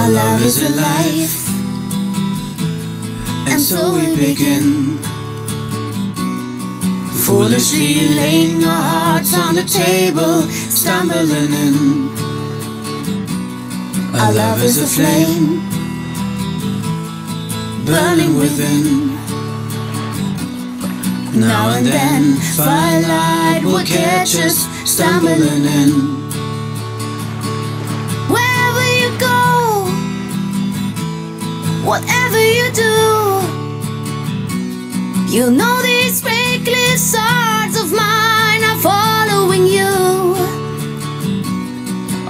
Our love is alive, and so we begin, foolishly laying our hearts on the table, stumbling in. Our love is a flame, burning within. Now and then, firelight will catch us, stumbling in. Wherever you go, whatever you do, you know these reckless hearts of mine are following you.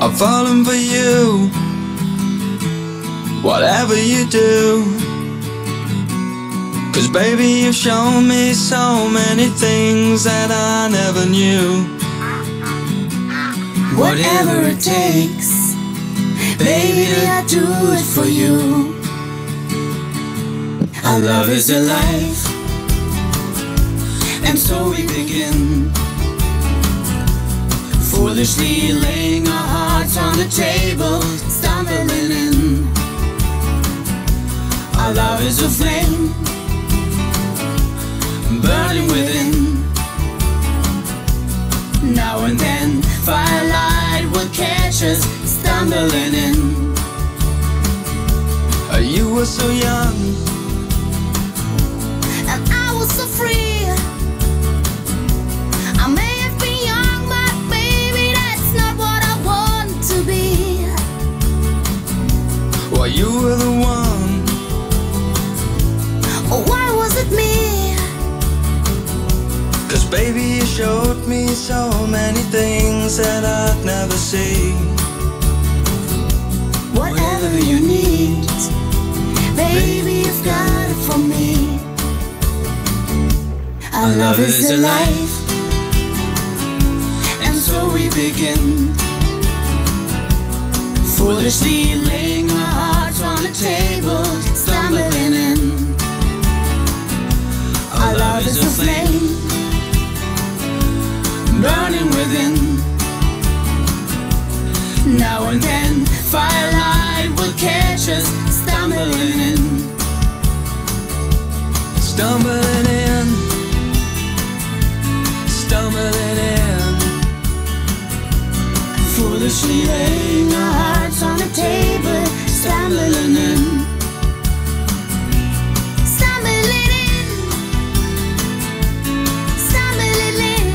I'm falling for you, whatever you do. 'Cause baby, you've shown me so many things that I never knew. Whatever it takes, baby, I'll do it for you. Our love is alive, and so we begin, foolishly laying our hearts on the table, stumbling in. Our love is a flame, burning within. Now and then, firelight will catch us, stumbling in. You were so young, and I was so free. I may have been young, but baby, that's not what I want to be. well, you were the one. Oh, why was it me? 'Cause baby, you showed me so many things that I'd never see. Whatever you need, baby, you've got it for me. Our love is alive, and so we begin, foolishly laying our hearts on the table, stumbling in. Our love is a flame, burning within. Now and then, firelight will catch us, stumbling in. Stumbling in, stumbling in. Foolishly laying our hearts on the table, stumbling in. Stumbling in, stumbling in.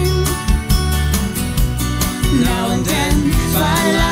Now and then, firelight